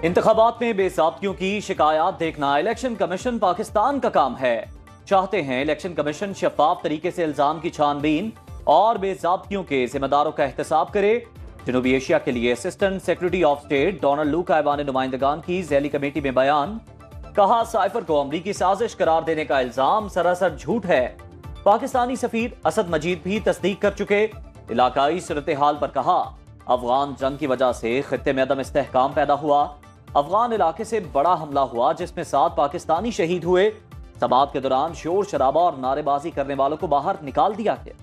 انتخابات میں بے ضابطگیوں کی شکایات دیکھنا الیکشن کمیشن پاکستان کا کام ہے۔ چاہتے ہیں الیکشن کمیشن شفاف طریقے سے الزام کی چھان بین اور بے ضابطگیوں کے ذمہ داروں کا احتساب کرے۔ جنوبی ایشیا کے لیے assistant secretary of state Donald Lu کا ایوان نمائندگان کی ذیلی کمیٹی میں بیان، کہا سائفر کو امریکی سازش قرار دینے کا الزام سراسر جھوٹ ہے۔ پاکستانی سفیر اسد مجید بھی تصدیق کر چکے۔ علاقائی صورتحال پر کہا افغان جنگ کی وجہ سے خطے میں عدم استحکام پیدا ہوا۔ افغان علاقے سے بڑا حملہ ہوا جس میں 7 پاکستانی شہید ہوئے۔ سماعت کے دوران شور شرابہ اور نعرے بازی کرنے والوں کو باہر نکال دیا گیا۔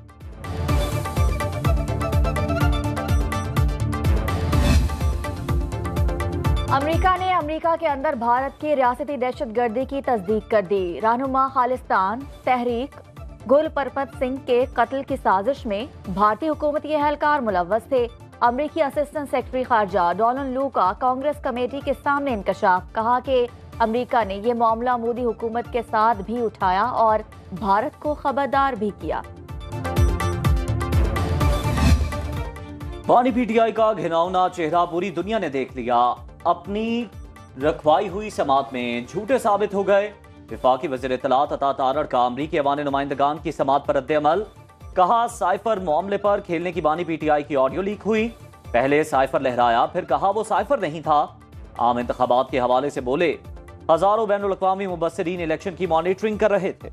امریکہ کے اندر بھارت کی ریاستی دہشت گردی کی تصدیق کر دی۔ رہنما خالصتان تحریک گل پرپت سنگھ کے قتل کی سازش میں بھارتی حکومتی اہلکار ملوث تھے۔ امریکی اسسٹنٹ سیکرٹری خارجہ ڈونلڈ لو کا کانگریس کمیٹی کے سامنے انکشاف، کہا کہ امریکہ نے یہ معاملہ مودی حکومت کے ساتھ بھی اٹھایا اور بھارت کو خبردار بھی کیا۔ بانی پی ٹی آئی کا گھناؤنا چہرہ پوری دنیا نے دیکھ لیا، اپنی رکھوائی ہوئی سماعت میں جھوٹے ثابت ہو گئے۔ وفاقی وزیر اطلاعات عطا تارڑ کا امریکی ایوان نمائندگان کی سماعت پر رد عمل، کہا سائفر معاملے پر کھیلنے کی بانی پی ٹی آئی کی آڈیو لیک ہوئی، پہلے سائفر لہرایا پھر کہا وہ سائفر نہیں تھا۔ عام انتخابات کے حوالے سے بولے ہزاروں بین الاقوامی مبصرین الیکشن کی مانیٹرنگ کر رہے تھے۔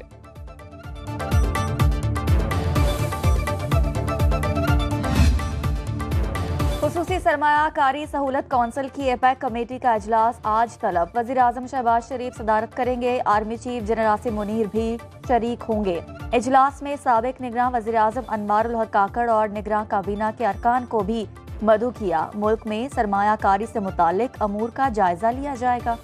خصوصی سرمایہ کاری سہولت کونسل کی ایپیک کمیٹی کا اجلاس آج طلب، وزیر اعظم شہباز شریف صدارت کریں گے، army chief general Asim Munir بھی شریک ہوں گے۔ اجلاس میں سابق نگراں وزیر اعظم انوار الحق کاکڑ اور نگراں کابینہ کے ارکان کو بھی مدعو کیا۔ ملک میں سرمایہ کاری سے متعلق امور کا جائزہ لیا جائے گا۔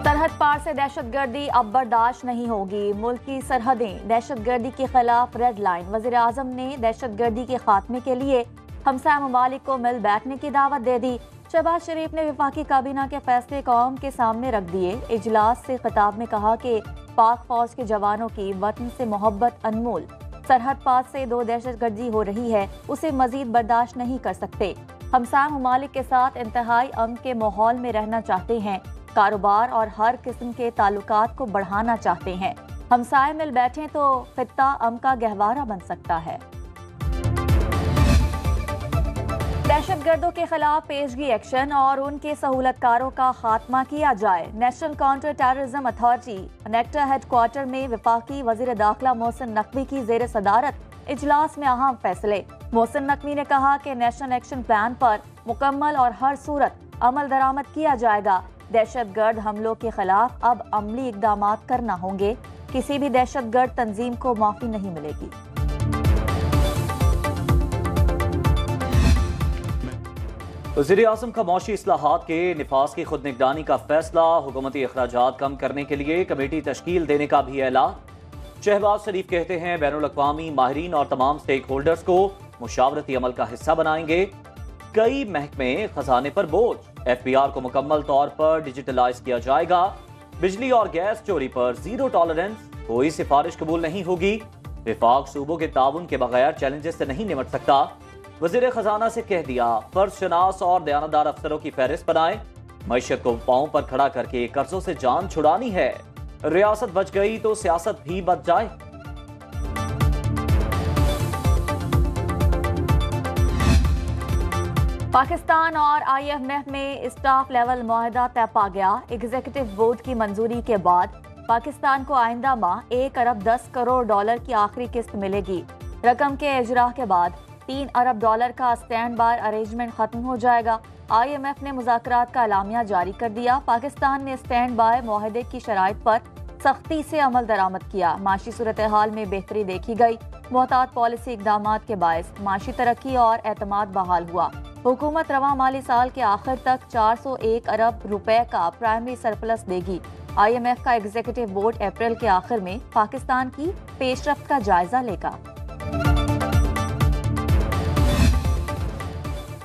سرحد پار سے دہشت گردی اب برداشت نہیں ہوگی، ملک کی سرحدیں دہشت گردی کے خلاف ریڈ لائن، وزیر اعظم نے دہشت گردی کے خاتمے کے لیے ہمسایہ ممالک کو مل بیٹھنے کی دعوت دے دی۔ شہباز شریف نے وفاقی کابینہ کے فیصلے قوم کے سامنے رکھ دیے۔ اجلاس سے خطاب میں کہا کہ پاک فوج کے جوانوں کی وطن سے محبت انمول، سرحد پار سے دہشت گردی ہو رہی ہے، اسے مزید برداشت نہیں کر سکتے۔ ہمسایہ ممالک کے ساتھ انتہائی امن کے ماحول میں رہنا چاہتے ہیں، کاروبار اور ہر قسم کے تعلقات کو بڑھانا چاہتے ہیں۔ ہمسائے مل بیٹھیں تو خطہ امن کا گہوارہ بن سکتا ہے۔ دہشت گردوں کے خلاف پیشگی ایکشن اور ان کے سہولت کاروں کا خاتمہ کیا جائے۔ National counter terrorism authority NACTA headquarter میں وفاقی وزیر داخلہ محسن نقوی کی زیر صدارت اجلاس میں اہم فیصلے۔ محسن نقوی نے کہا کہ نیشنل ایکشن پلان پر مکمل اور ہر صورت عمل درآمد کیا جائے گا۔ دہشت گرد حملوں کے خلاف اب عملی اقدامات کرنا ہوں گے، کسی بھی دہشت گرد تنظیم کو معافی نہیں ملے گی۔ وزیر اعظم کا معاشی اصلاحات کے نفاذ کی خود نگرانی کا فیصلہ، حکومتی اخراجات کم کرنے کے لیے کمیٹی تشکیل دینے کا بھی اعلان۔ شہباز شریف کہتے ہیں بین الاقوامی ماہرین اور تمام سٹیک ہولڈرز کو مشاورتی عمل کا حصہ بنائیں گے۔ کئی محکمے خزانے پر بوجھ، ایف بی آر کو مکمل طور پر ڈیجیٹلائز کیا جائے گا۔ بجلی اور گیس چوری پر زیرو ٹالرنس، کوئی سفارش قبول نہیں ہوگی۔ وفاق صوبوں کے تعاون کے بغیر چیلنجز سے نہیں نمٹ سکتا۔ وزیر خزانہ سے کہہ دیا فرض شناس اور دیانتدار افسروں کی فہرست بنائیں، معیشت کو پاؤں پر کھڑا کر کے قرضوں سے جان چھڑانی ہے۔ ریاست بچ گئی تو سیاست بھی بچ جائے۔ پاکستان اور آئی ایم ایف میں اسٹاف لیول معاہدہ طے پا گیا۔ ایگزیکٹو بورڈ کی منظوری کے بعد پاکستان کو آئندہ ماہ 1 ارب 10 کروڑ ڈالر کی آخری قسط ملے گی۔ رقم کے اجراء کے بعد 3 ارب ڈالر کا اسٹینڈ بائی ارینجمنٹ ختم ہو جائے گا۔ آئی ایم ایف نے مذاکرات کا اعلامیہ جاری کر دیا۔ پاکستان نے اسٹینڈ بائی معاہدے کی شرائط پر سختی سے عمل درآمد کیا۔ معاشی صورتحال میں بہتری دیکھی گئی۔ محتاط پالیسی اقدامات کے باعث معاشی ترقی اور اعتماد بحال ہوا۔ حکومت رواں مالی سال کے آخر تک 401 ارب روپے کا پرائمری سرپلس دے گی۔ آئی ایم ایف کا ایگزیکٹو بورڈ اپریل کے آخر میں پاکستان کی پیش رفت کا جائزہ لے گا۔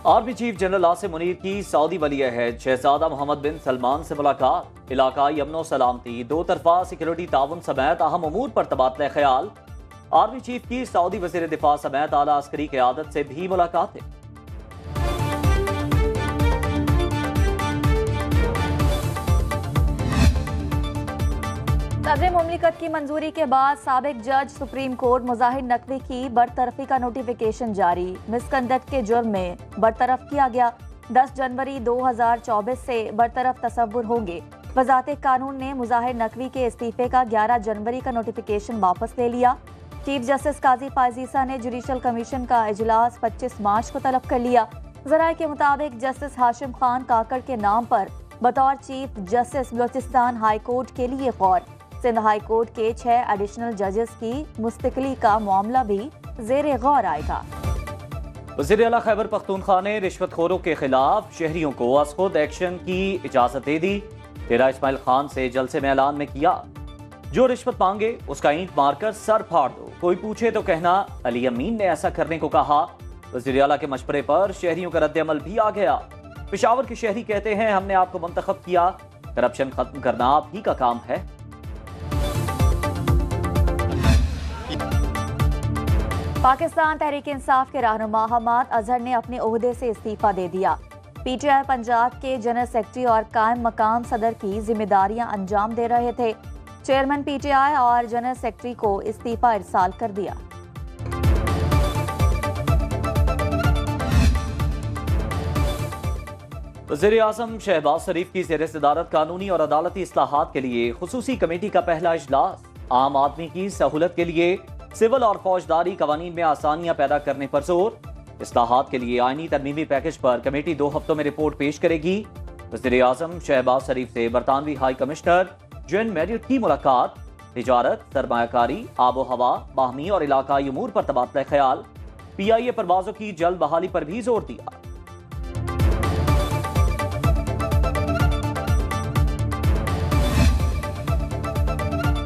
Army chief general Asim Munir کی سعودی ولی عہد شہزادہ محمد بن سلمان سے ملاقات، علاقائی امن و سلامتی، دو طرفہ سیکورٹی تعاون سمیت اہم امور پر تبادلہ خیال۔ आर्मी चीफ की सऊदी वजीर दिफा समेत आला अस्करी क़यादत से भी मुलाकातें। सदर मुमलिकत की मंजूरी के बाद साबिक जज सुप्रीम कोर्ट मुजाहिद नकवी की बरतरफी का नोटिफिकेशन जारी। मिसकंडक्ट के जुर्म में बरतरफ किया गया। 10 जनवरी 2024 से बरतरफ तसव्वुर होंगे। वजारत कानून ने मुजाहिद नकवी के इस्तीफे का 11 जनवरी का नोटिफिकेशन वापस ले लिया। चीफ जस्टिस काजी फायजीसा ने जुडिशल कमीशन का इजलास 25 मार्च को तलब कर लिया। ज़राए के मुताबिक जस्टिस हाशिम खान काकड़ के नाम पर बतौर chief justice Balochistan high court के लिए गौर। सिंध हाई कोर्ट के 6 एडिशनल जजेस की मुस्तकिली का मामला भी ज़ेरे गौर आएगा। वज़ीर आला खैबर पख्तूनख्वा ने रिश्वतखोरों के खिलाफ शहरियों को अज खुद एक्शन की इजाजत दे दी। डेरा इस्माइल खान से जलसे में ऐलान में किया, जो रिश्वत मांगे उसका ईंट मारकर सर फाड़ दो। कोई पूछे तो कहना अली अमीन ने ऐसा करने को कहा। वज़ीर आला के मशवरे पर शहरियों का रद्द अमल भी आ गया। पेशावर के शहरी कहते हैं, हमने आपको मुंतखब किया, करप्शन खत्म करना आप ही का काम है। पाकिस्तान तहरीक इंसाफ के रहनुमा हमाद अजहर ने अपने ओहदे से इस्तीफा दे दिया। पीटीआई पंजाब के जनरल सेक्रेटरी और कायम मकाम सदर की जिम्मेदारियां अंजाम दे रहे थे। चेयरमैन पीटीआई और जनरल सेक्रेटरी को इस्तीफा इरसाल कर दिया। वज़ीर आज़म शहबाज शरीफ की ज़ेर सदारत कानूनी और अदालती इस्लाहात के लिए खुसूसी कमेटी का पहला इजलास। आम आदमी की सहूलत के लिए सिविल और फौजदारी कवानीन में आसानियां पैदा करने पर जोर। इस्लाहात के लिए आईनी तरमीमी पैकेज पर कमेटी 2 हफ्तों में रिपोर्ट पेश करेगी। वज़ीर आज़म शहबाज शरीफ से बरतानवी हाई कमिश्नर जॉन मैरियट की मुलाकात। तिजारत, सरमायाकारी, आबो हवा, बाहमी और इलाकाई उमूर पर तबादला ख्याल। PIA परवाजों की जल्द बहाली पर भी जोर दिया।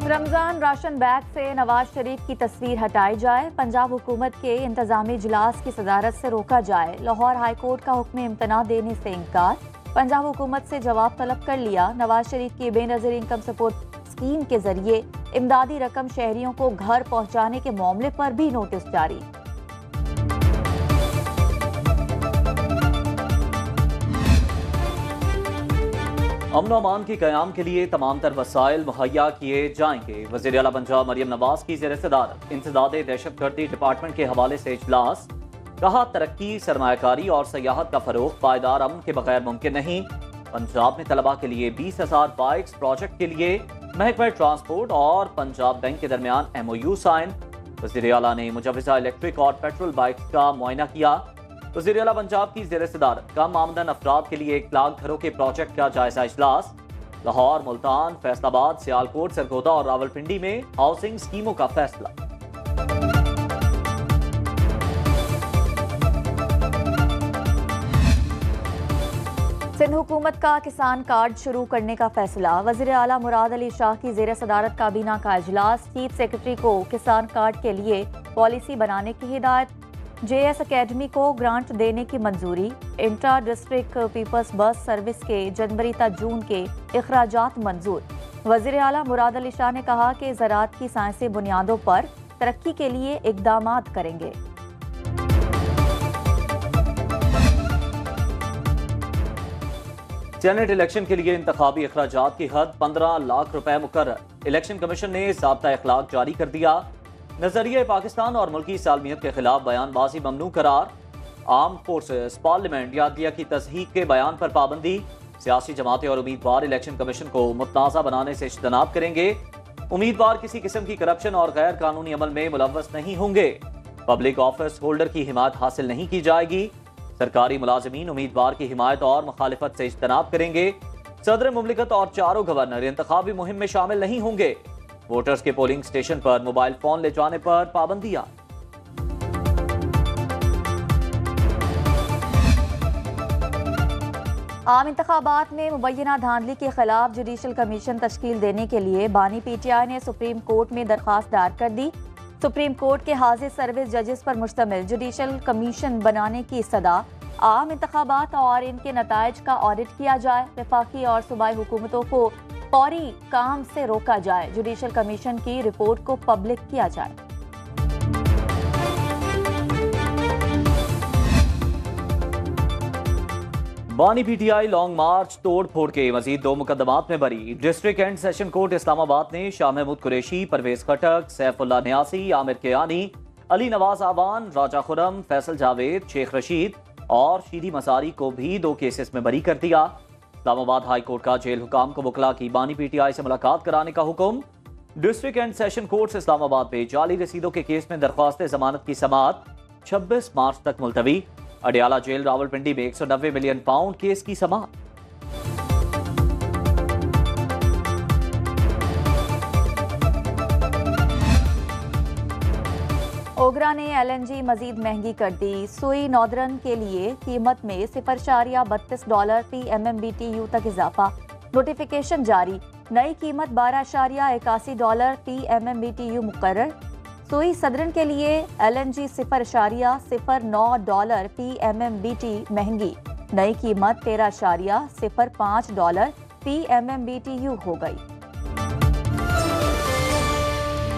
रमजान राशन बैग से नवाज शरीफ की तस्वीर हटाई जाए। पंजाब हुकूमत के इंतजामी इजलास की सदारत से रोका जाए। लाहौर हाई कोर्ट का हुक्म इम्तना देने से इनकार। पंजाब हुकूमत से जवाब तलब कर लिया। नवाज शरीफ की बेनज़ीर इनकम सपोर्ट स्कीम के जरिए इमदादी रकम शहरियों को घर पहुंचाने के मामले पर भी नोटिस जारी। अमन अमान के क़याम के लिए तमाम तर वसाइल मुहैया किए जाएंगे। वज़ीर आला पंजाब मरियम नवाज की ज़ेर सदारत इंसदादे दहशतगर्दी डिपार्टमेंट के हवाले से इजलास। कहा, तरक्की, सरमायाकारी और सयाहत का फरोग पायदार अमन के बगैर मुमकिन नहीं। पंजाब में तलबा के लिए 20,000 बाइक्स प्रोजेक्ट के लिए महकमा ट्रांसपोर्ट और पंजाब बैंक के दरमियान MOU साइन। वज़ीर आला ने मुजवज़ा इलेक्ट्रिक और पेट्रोल बाइक्स का मुआयना किया। वज़ीर आला पंजाब की ज़ेर सदारत कम आमदन अफराद के लिए 1 लाख घरों के प्रोजेक्ट का जायजा इजलास। लाहौर, मुल्तान, फैसलाबाद, सियालकोट, सरगोदा और रावलपिंडी में हाउसिंग स्कीमों का फैसला। सिंध हुकूमत का किसान कार्ड शुरू करने का फैसला। वज़ीर आला मुराद अली शाह की ज़ेर सदारत काबीना का इजलास। चीफ सेक्रेटरी को किसान कार्ड के लिए पॉलिसी बनाने की हिदायत। JS अकेडमी को ग्रांट देने की मंजूरी। Inter district people's bus service के जनवरी ता जून के इखराजात मंजूर। वज़ीर आला मुराद अली शाह ने कहा कि ज़राअत की साइंसी बुनियादों पर तरक्की के लिए इक़दामात करेंगे। सेनेट इलेक्शन के लिए इंतखाबी अखराजात की हद 15 लाख रुपए मुकर्रर। इलेक्शन कमीशन ने ज़ाब्ता इखलाक जारी कर दिया। नजरिए पाकिस्तान और मुल्की सालमियत के खिलाफ बयानबाजी ममनू करार। आर्म फोर्सेस, पार्लियामेंट या अदलिया की तस्हीक के बयान पर पाबंदी। सियासी जमातें और उम्मीदवार इलेक्शन कमीशन को मुतनाज़ा बनाने से इज्तनाब करेंगे। उम्मीदवार किसी किस्म की करप्शन और गैर कानूनी अमल में मुलव्वस नहीं होंगे। पब्लिक ऑफिस होल्डर की हिमायत हासिल नहीं की जाएगी। सरकारी मुलाजिमीन उम्मीदवार की हिमायत और मुखालिफत से इज्तनाब करेंगे। सदर मुमलिकत और 4 गवर्नर इंतखाबी मुहिम में शामिल नहीं होंगे। वोटर्स के पोलिंग स्टेशन पर मोबाइल फोन ले जाने पर पाबंदियां। आम इंतखाबात में मुबैना धांधली के खिलाफ जुडिशल कमीशन तश्कील देने के लिए बानी PTI ने सुप्रीम कोर्ट में दरख्वास्त दायर कर दी। सुप्रीम कोर्ट के हाजिर सर्विस जजेस पर मुश्तमिल जुडिशल कमीशन बनाने की सदा। आम इंतखाबात और इनके नताइज का ऑडिट किया जाए। वफाकी और सूबाई हुकूमतों को फौरी काम से रोका जाए। जुडिशल कमीशन की रिपोर्ट को पब्लिक किया जाए। बानी पीटीआई लॉन्ग मार्च तोड़ फोड़ के मजीद 2 मुकदमात में बरी। District and session court Islamabad ने शाह महमूद कुरैशी, परवेज खटक, सैफुल्लाह न्यासी, आमिर कियानी, अली नवाज आवान, राजा खुरम, फैसल जावेद, शेख रशीद और शीरी मसारी को भी 2 केसेस में बरी कर दिया। इस्लामाबाद हाई कोर्ट का जेल हुकाम को वकला की बानी पीटीआई से मुलाकात कराने का हुक्म। District and session court Islamabad पे जाली रसीदों के केस में दरख्वास्त जमानत की समाअत 26 मार्च तक मुलतवी। अडियाला जेल रावलपिंडी में 190 मिलियन पाउंड केस की समाअत। ओगरा ने LNG मजीद महंगी कर दी। सुई नॉर्दर्न के लिए कीमत में $0.32 फी MMBTU तक इजाफा। नोटिफिकेशन जारी। नई कीमत $12.81 फी MMBTU मुकर्रर। सुई सदरन के लिए LNG $0.09 फी MMBT महंगी। नई कीमत $13.05 फी MMBTU हो गई।